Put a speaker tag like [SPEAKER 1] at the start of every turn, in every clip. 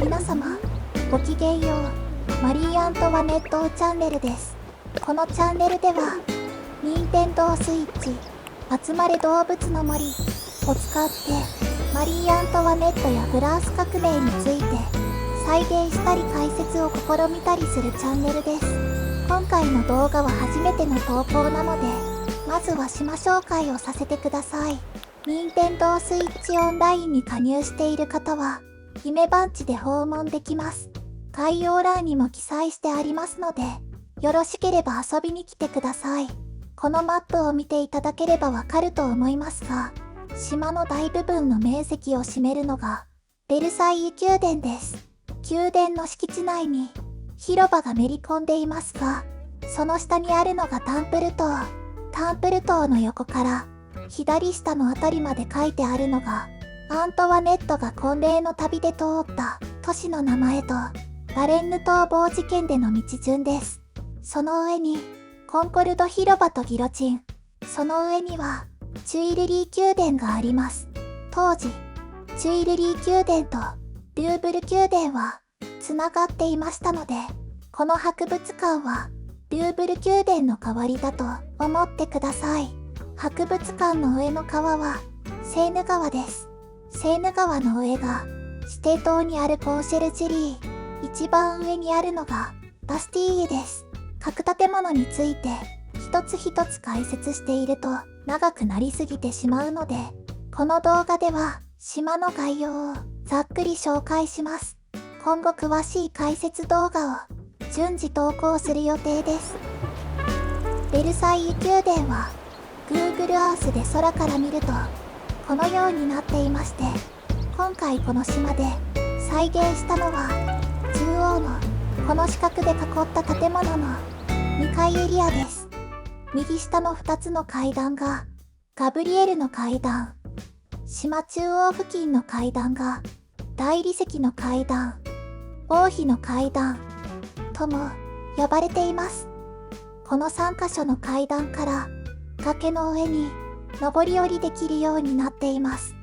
[SPEAKER 1] 皆様、ごきげんよう。マリー・アントワネットチャンネルです。このチャンネルでは、任天堂スイッチ、集まれ動物の森を使って、マリー・アントワネットやフランス革命について、再現したり解説を試みたりするチャンネルです。今回の動画は初めての投稿なので、まずは島紹介をさせてください。任天堂スイッチオンラインに加入している方は、姫バンチで訪問できます。概要欄にも記載してありますので、よろしければ遊びに来てください。このマップを見ていただければわかると思いますが、島の大部分の面積を占めるのが、ベルサイユ宮殿です。宮殿の敷地内に、広場がめり込んでいますが、その下にあるのがタンプル塔。タンプル塔の横から、左下のあたりまで書いてあるのが、アントワネットが婚礼の旅で通った都市の名前と、バレンヌ逃亡事件での道順です。その上に、コンコルド広場とギロチン。その上には、チュイルリー宮殿があります。当時、チュイルリー宮殿とルーブル宮殿は、つながっていましたので、この博物館は、ルーブル宮殿の代わりだと思ってください。博物館の上の川は、セーヌ川です。セーヌ川の上が、シテ島にあるコンシェルジュリー。一番上にあるのが、バスティーユです。各建物について、一つ一つ解説していると、長くなりすぎてしまうので、この動画では、島の概要をざっくり紹介します。今後詳しい解説動画を、順次投稿する予定です。ベルサイユ宮殿は、Google Earth で空から見ると、このようになっていまして、今回この島で再現したのは、中央のこの四角で囲った建物の2階エリアです。右下の2つの階段が、ガブリエルの階段。島中央付近の階段が、大理石の階段、王妃の階段、とも呼ばれています。この3カ所の階段から、崖の上に上り下りできるようになっています。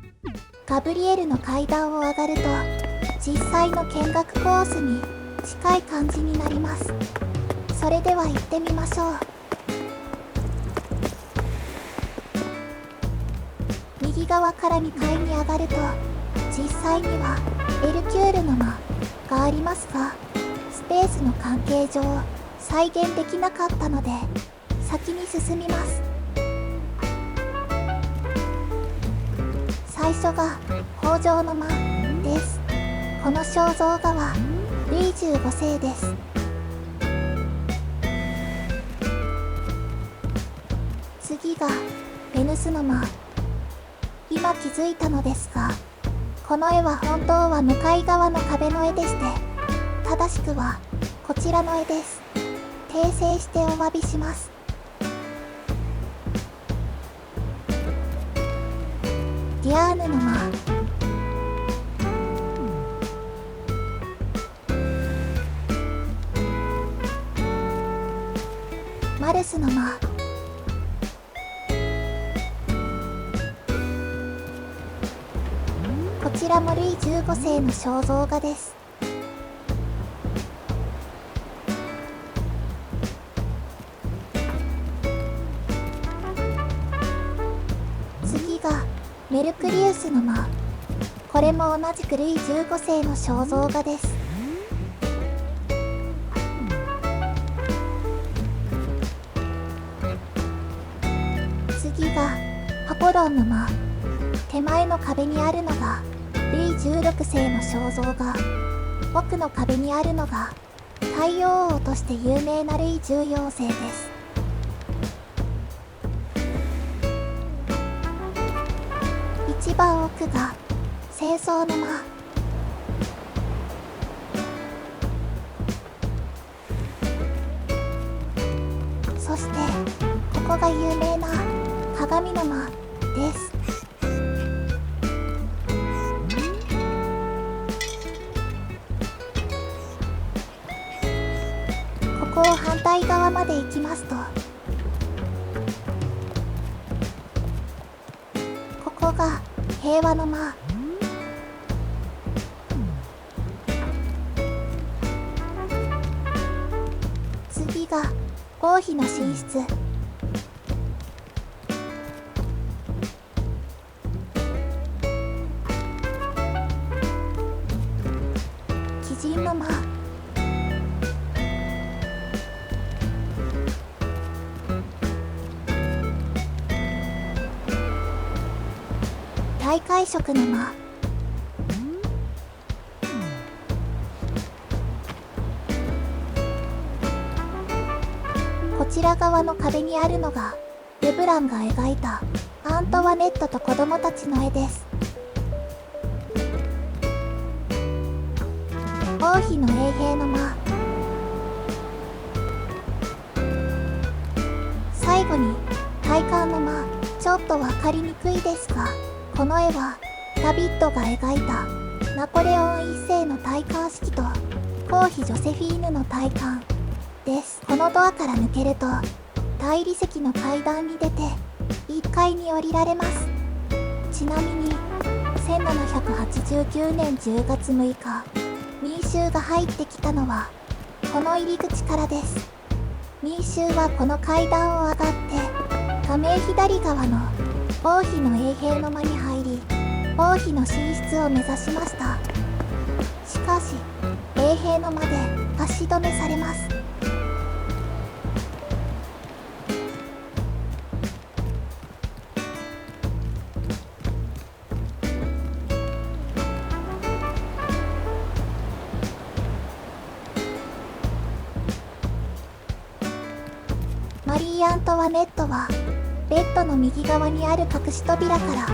[SPEAKER 1] ガブリエルの階段を上がると、実際の見学コースに近い感じになります。それでは行ってみましょう。右側から2階に上がると、実際にはエルキュールの間がありますが、スペースの関係上再現できなかったので、先に進みます。最初が北条の間です。この肖像画はルイ15世です。次がベヌスの間。今気づいたのですが、この絵は本当は向かい側の壁の絵でして、正しくはこちらの絵です。訂正してお詫びします。ディアーヌの間。マルスの間。こちらもルイ15世の肖像画です。次がメルクリウスの間。これも同じくルイ15世の肖像画です。次がアポロンの間。手前の壁にあるのがルイ16世の肖像画。奥の壁にあるのが太陽王として有名なルイ14世です。一番奥が戦争の間。そしてここが有名な鏡の間です。ここを反対側まで行きますと、ここが平和の間。王妃の寝室。鬼人の間。大会食の間。こちら側の壁にあるのがレブランが描いたアントワネットと子供たちの絵です。王妃の衛兵の間。最後に戴冠の間。ちょっと分かりにくいですが、この絵はダビッドが描いたナポレオン一世の戴冠式と皇妃ジョセフィーヌの戴冠です。このドアから抜けると大理石の階段に出て1階に降りられます。ちなみに1789年10月6日、民衆が入ってきたのはこの入り口からです。民衆はこの階段を上がって画面左側の王妃の衛兵の間に入り、王妃の寝室を目指しました。しかし衛兵の間で足止めされます。マリー・アントワネットはベッドの右側にある隠し扉から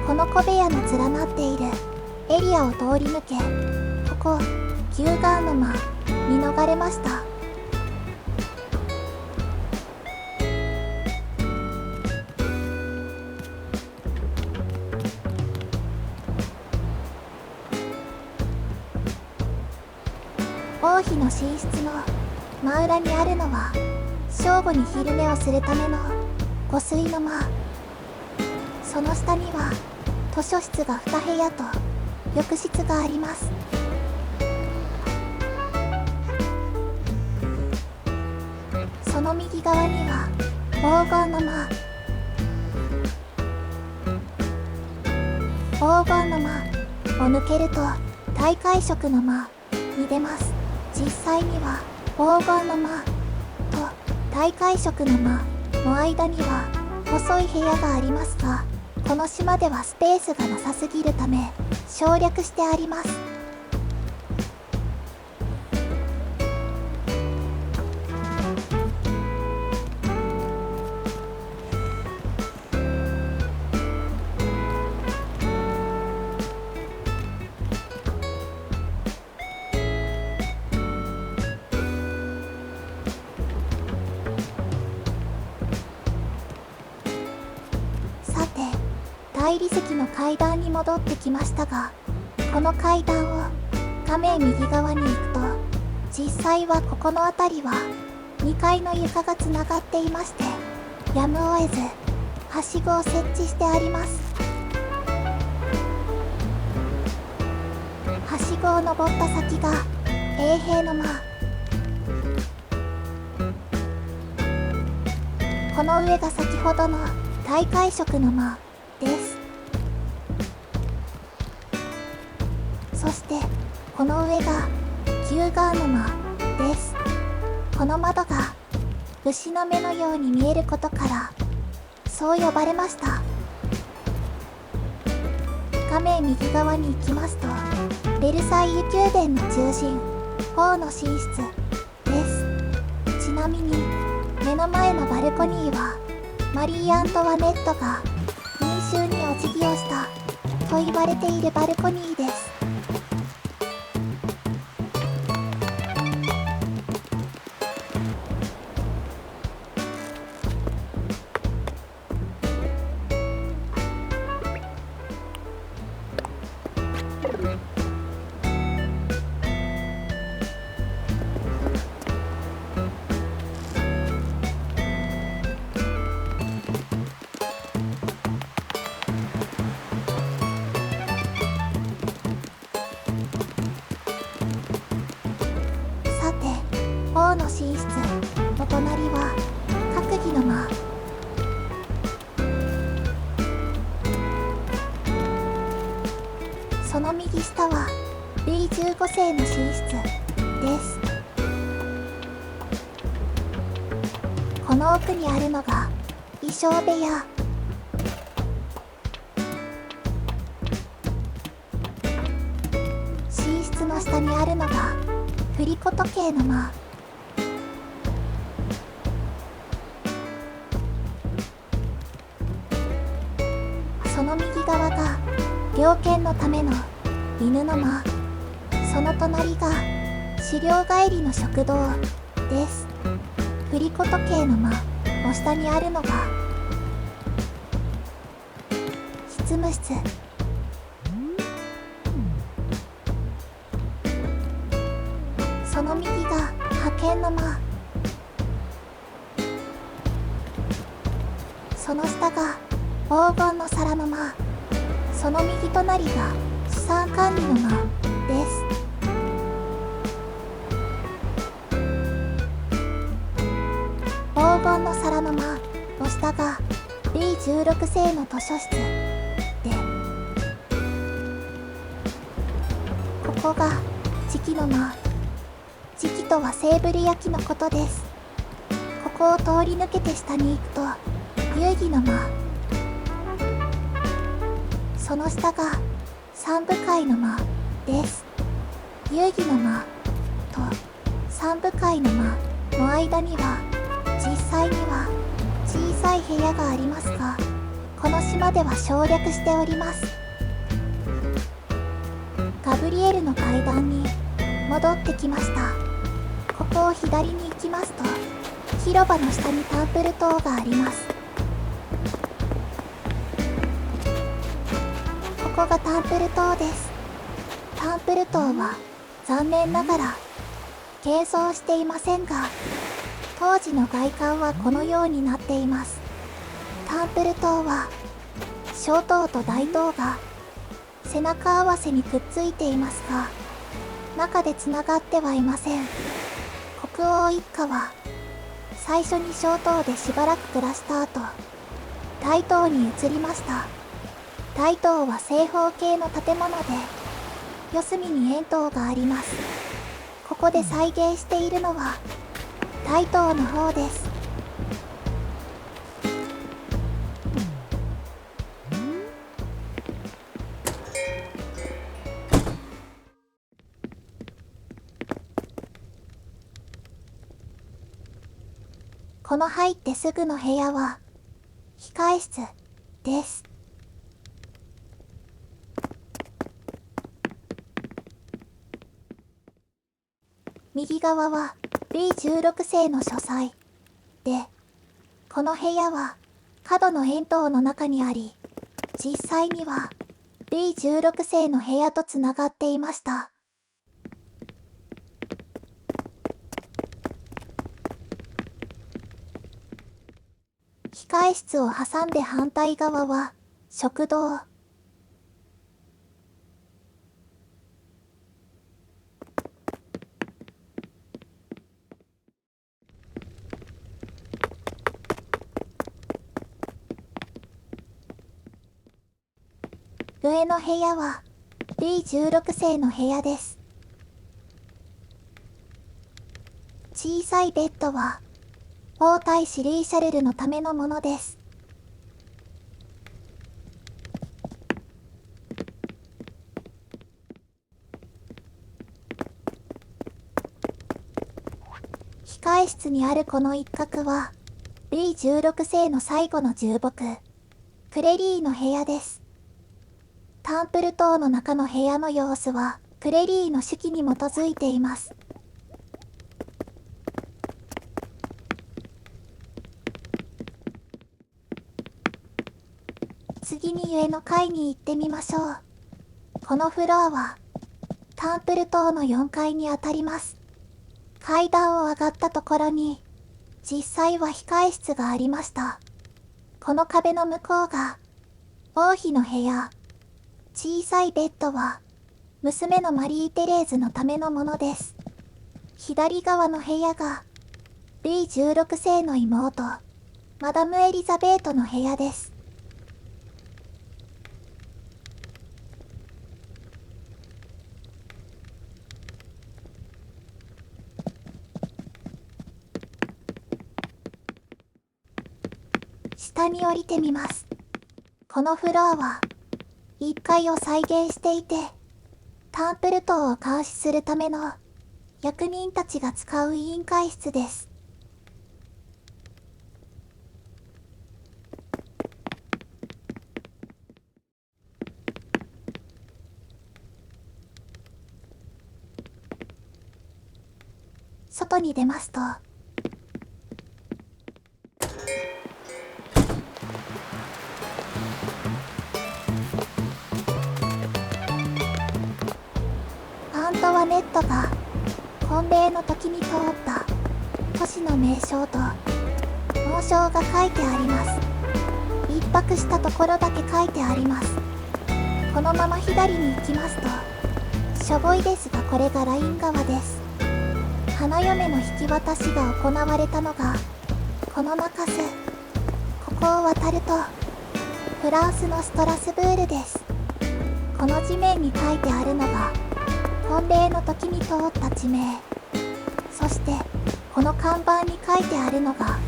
[SPEAKER 1] この小部屋の連なっているエリアを通り抜け、ここキューガーの間見逃れました。王妃の寝室の真裏にあるのは正午に昼寝をするための御水の間。その下には図書室が2部屋と浴室があります。その右側には黄金の間。黄金の間を抜けると大会食の間に出ます。実際には黄金の間と大会食の間の間には細い部屋がありますが、この島ではスペースがなさすぎるため省略してあります。大理石の階段に戻ってきましたが、この階段を画面右側に行くと、実際はここの辺りは2階の床がつながっていまして、やむを得ずはしごを設置してあります。はしごを登った先が衛兵の間。この上が先ほどの大会食の間です。そしてこの上がキューガーの間です。この窓が牛の目のように見えることからそう呼ばれました。画面右側に行きますと、ベルサイユ宮殿の中心、王の寝室です。ちなみに目の前のバルコニーはマリー・アントワネットが民衆にお辞儀をしたと言われているバルコニーです。王の寝室の隣はその右下はルイ15世の寝室です。この奥にあるのが衣装部屋。寝室の下にあるのが振り子時計の間。その右側が猟犬のための犬の間。その隣が狩猟帰りの食堂です。振り子時計の間の下にあるのが執務室。その右が派遣の間。その下が黄金の皿の間。その右隣が資産管理の間です。黄金の皿の間の下がルイ16世の図書室で、ここが磁器の間。磁器とはセーブル焼きのことです。ここを通り抜けて下に行くと遊戯の間。その下が三部会の間です。遊戯の間と三部会の間の間には実際には小さい部屋がありますが、この島では省略しております。ガブリエルの階段に戻ってきました。ここを左に行きますと広場の下にタンプル塔があります。ここがタンプル塔です。タンプル塔は残念ながら現装していませんが、当時の外観はこのようになっています。タンプル塔は小塔と大塔が背中合わせにくっついていますが、中でつながってはいません。国王一家は最初に小塔でしばらく暮らした後、大塔に移りました。大塔は正方形の建物で、四隅に円塔があります。ここで再現しているのは大塔の方です。この入ってすぐの部屋は控え室です。右側はルイ16世の書斎で、この部屋は角の円筒の中にあり、実際にはルイ16世の部屋とつながっていました。控え室を挟んで反対側は食堂。上の部屋はルイ16世の部屋です。小さいベッドは王太子ルイシャルルのためのものです。控え室にあるこの一角はルイ16世の最後の重木クレリーの部屋です。タンプル塔の中の部屋の様子はクレリーの手記に基づいています。次に上の階に行ってみましょう。このフロアはタンプル塔の4階にあたります。階段を上がったところに実際は控え室がありました。この壁の向こうが王妃の部屋。小さいベッドは娘のマリー・テレーズのためのものです。左側の部屋がルイ16世の妹マダム・エリザベートの部屋です。下に降りてみます。このフロアは1階を再現していて、タンプルトを監視するための役人たちが使う委員会室です。外に出ますと、アントワネットが婚礼の時に通った都市の名称と紋章が書いてあります。一泊したところだけ書いてあります。このまま左に行きますと、しょぼいですがこれがライン川です。花嫁の引き渡しが行われたのがこの中州。ここを渡るとフランスのストラスブールです。この地面に書いてあるのが婚礼の時に通った地名。そしてこの看板に書いてあるのが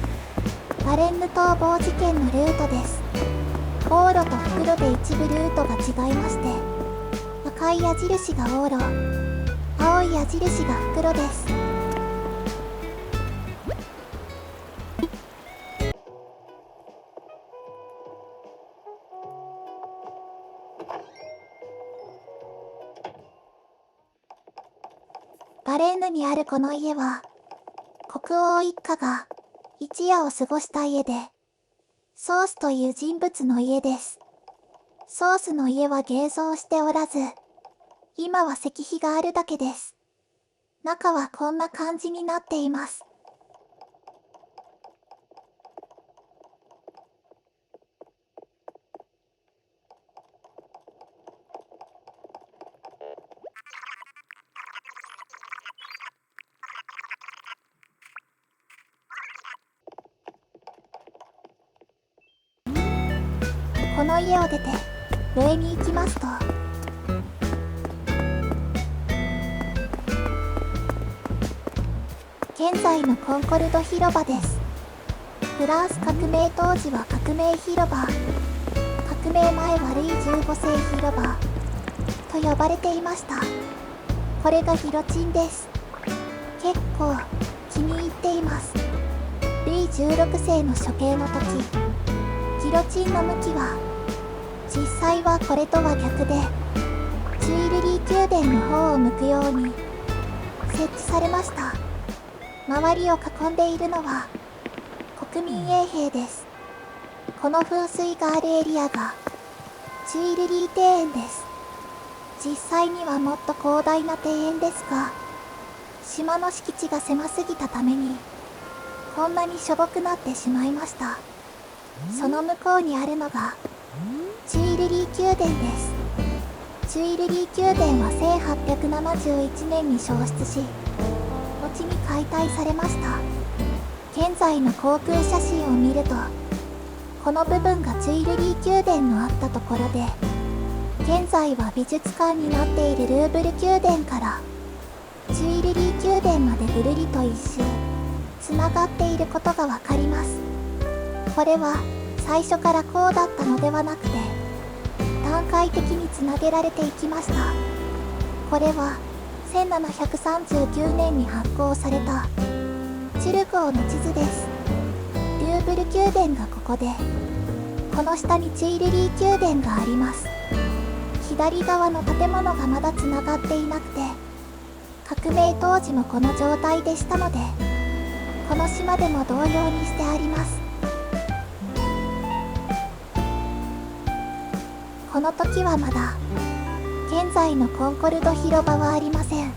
[SPEAKER 1] バレンヌ逃亡事件のルートです。往路と復路で一部ルートが違いまして、赤い矢印が往路、青い矢印が復路です。バレンヌにあるこの家は国王一家が一夜を過ごした家で、ソースという人物の家です。ソースの家は現像しておらず、今は石碑があるだけです。中はこんな感じになっています。この家を出て上に行きますと、現在のコンコルド広場です。フランス革命当時は革命広場、革命前はルイ15世広場と呼ばれていました。これがギロチンです。結構気に入っています。ルイ16世の処刑の時、ギロチンの向きは実際はこれとは逆で、チュイルリー宮殿の方を向くように設置されました。周りを囲んでいるのは国民衛兵です。この噴水があるエリアがチュイルリー庭園です。実際にはもっと広大な庭園ですが、島の敷地が狭すぎたためにこんなにしょぼくなってしまいました。その向こうにあるのがチュイルリー宮殿です。チュイルリー宮殿は1871年に焼失し、後に解体されました。現在の航空写真を見ると、この部分がチュイルリー宮殿のあったところで、現在は美術館になっているルーブル宮殿からチュイルリー宮殿までぐるりと一周つながっていることがわかります。これは最初からこうだったのではなくて、段階的につなげられていきました。これは1739年に発行されたチュルゴーの地図です。ルーブル宮殿がここで、この下にチュイルリー宮殿があります。左側の建物がまだつながっていなくて、革命当時もこの状態でしたので、この島でも同様にしてあります。この時はまだ現在のコンコルド広場はありません。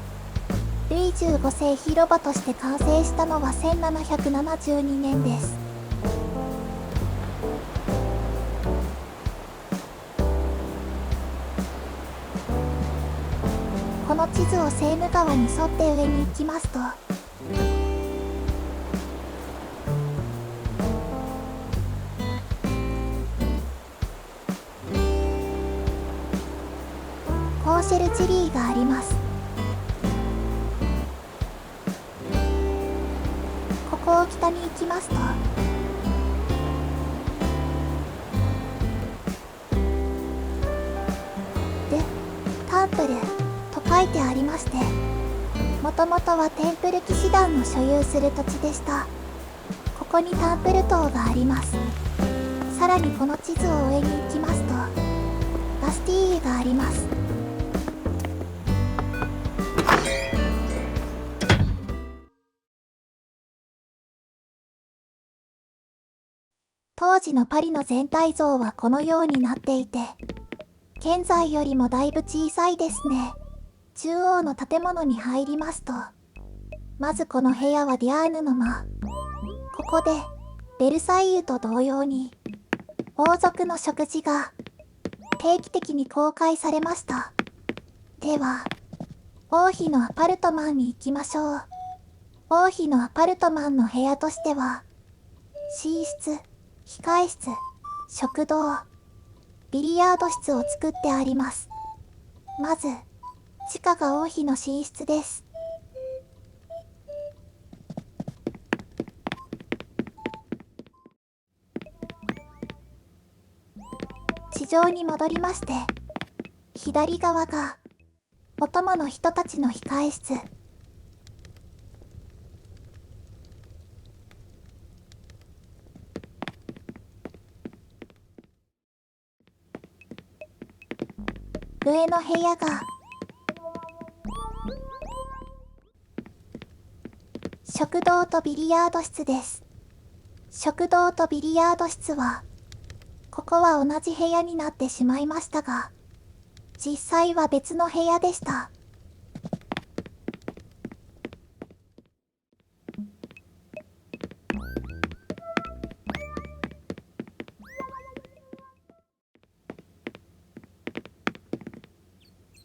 [SPEAKER 1] ルイ15世広場として完成したのは1772年です。この地図をセーヌ川に沿って上に行きますと、コーシェルツリーがあります。ここを北に行きますと、プルと書いてありまして、もともとはテンプル騎士団の所有する土地でした。ここにタンプル島があります。さらにこの地図を上に行きますとバスティーユがあります。当時のパリの全体像はこのようになっていて、現在よりもだいぶ小さいですね。中央の建物に入りますと、まずこの部屋はディアーヌの間。ここでベルサイユと同様に王族の食事が定期的に公開されました。では王妃のアパルトマンに行きましょう。王妃のアパルトマンの部屋としては、寝室、控室、食堂、ビリヤード室を作ってあります。まず地下が王妃の寝室です。地上に戻りまして、左側がお供の人たちの控室。上の部屋が食堂とビリヤード室です。食堂とビリヤード室はここは同じ部屋になってしまいましたが、実際は別の部屋でした。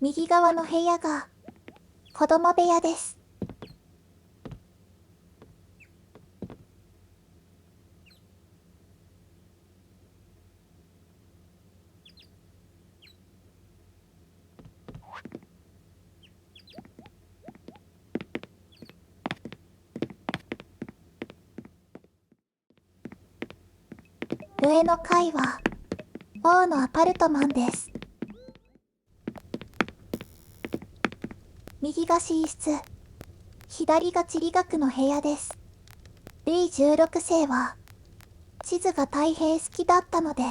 [SPEAKER 1] 右側の部屋が子供部屋です。上の階は王のアパルトマンです。右が寝室、左が地理学の部屋です。ルイ16世は地図が大変好きだったので、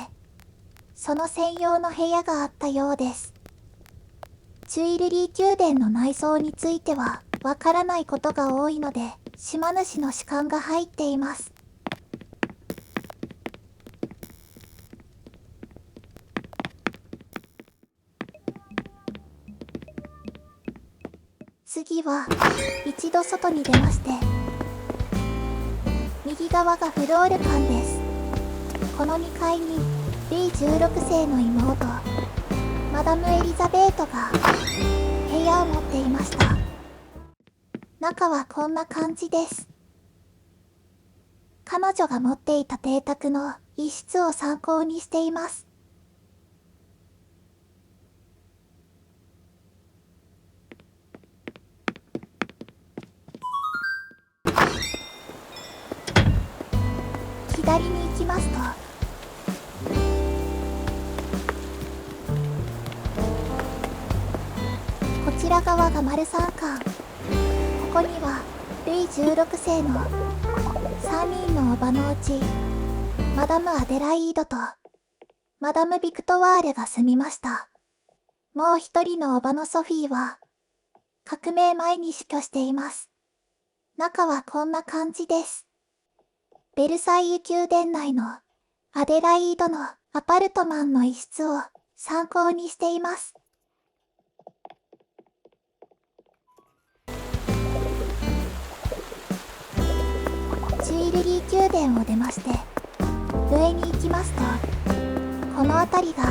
[SPEAKER 1] その専用の部屋があったようです。チュイルリー宮殿の内装についてはわからないことが多いので、島主の主観が入っています。次は一度外に出まして、右側がフロール館です。この2階にルイ16世の妹マダムエリザベートが部屋を持っていました。中はこんな感じです。彼女が持っていた邸宅の一室を参考にしています。左に行きますと、こちら側が丸三館。ここにはルイ16世の3人の叔母のうちマダム・アデライードとマダム・ビクトワールが住みました。もう一人の叔母のソフィーは革命前に死去しています。中はこんな感じです。ベルサイユ宮殿内のアデライードのアパルトマンの一室を参考にしています。チュイルリー宮殿を出まして、上に行きますと、この辺りが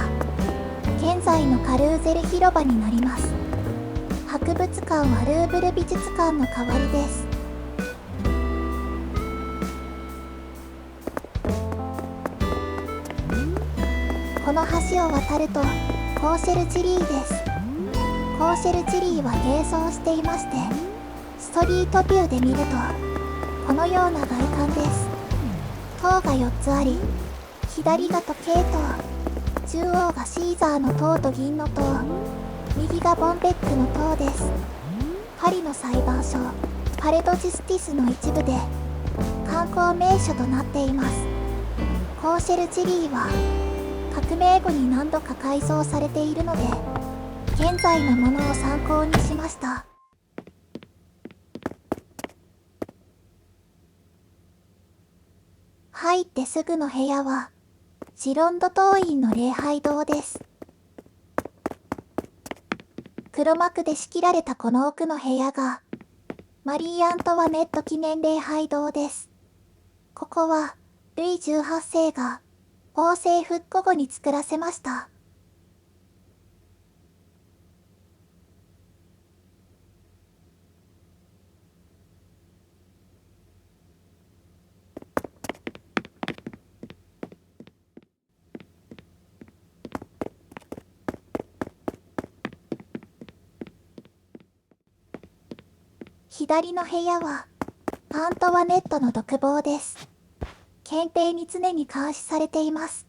[SPEAKER 1] 現在のカルーゼル広場になります。博物館はルーブル美術館の代わりです。この橋を渡るとコーシェルチリーです。コーシェルチリーは並走していまして、ストリートビューで見るとこのような外観です。塔が4つあり、左が時計塔、中央がシーザーの塔と銀の塔、右ががボンベックの塔です。パリの裁判所パレ・ド・ジスティスの一部で観光名所となっています。コーシェルジリーは革命後に何度か改装されているので現在のものを参考にしました。入ってすぐの部屋はジロンド党員の礼拝堂です。黒幕で仕切られたこの奥の部屋がマリー・アントワネット記念礼拝堂です。ここはルイ18世が王政復古後に作らせました。左の部屋はアントワネットの独房です。検定に常に監視されています。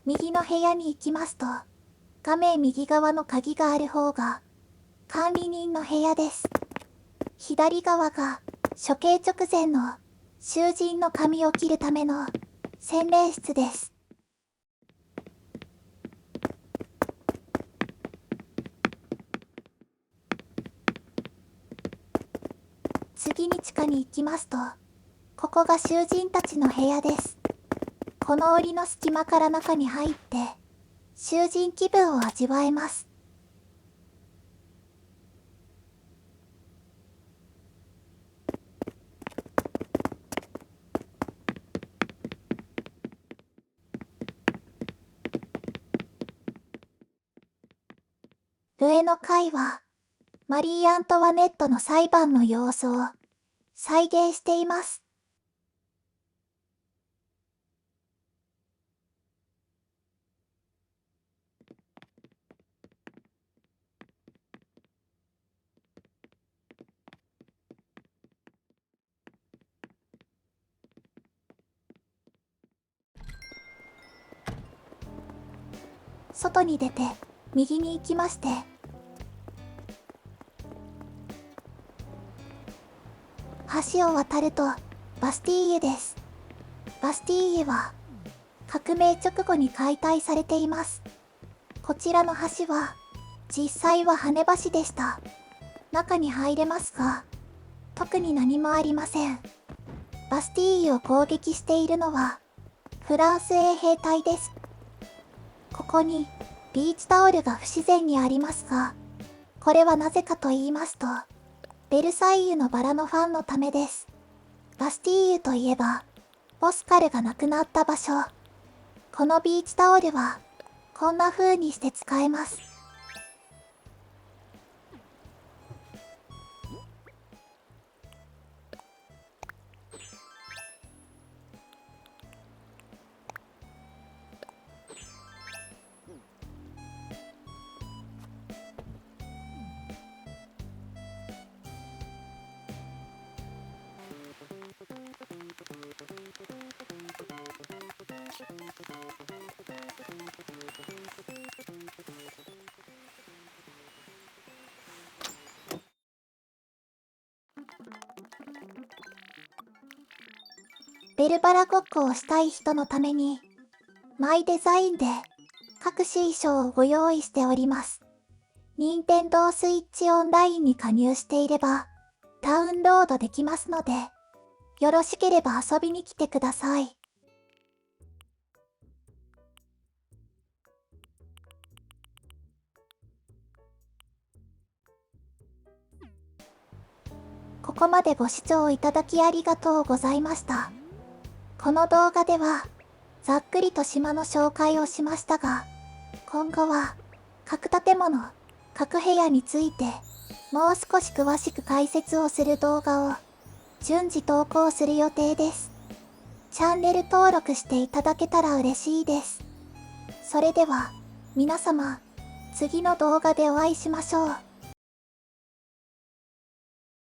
[SPEAKER 1] 右の部屋に行きますと、画面右側の鍵がある方が管理人の部屋です。左側が処刑直前の囚人の髪を切るための洗礼室です。次に地下に行きますと、ここが囚人たちの部屋です。この檻の隙間から中に入って囚人気分を味わえます。上の階はマリー・アントワネットの裁判の様子を再現しています。外に出て右に行きまして、橋を渡るとバスティーユです。バスティーユは革命直後に解体されています。こちらの橋は実際は跳ね橋でした。中に入れますが特に何もありません。バスティーユを攻撃しているのはフランス衛兵隊です。ここにビーチタオルが不自然にありますが、これはなぜかと言いますと、ベルサイユのバラのファンのためです。バスティーユといえば、オスカルが亡くなった場所。このビーチタオルは、こんな風にして使えます。ベルバラごっこをしたい人のために、マイデザインで各種衣装をご用意しております。任天堂スイッチオンラインに加入していれば、ダウンロードできますので、よろしければ遊びに来てください。ここまでご視聴いただきありがとうございました。この動画では、ざっくりと島の紹介をしましたが、今後は、各建物、各部屋について、もう少し詳しく解説をする動画を順次投稿する予定です。チャンネル登録していただけたら嬉しいです。それでは、皆様、次の動画でお会いしましょう。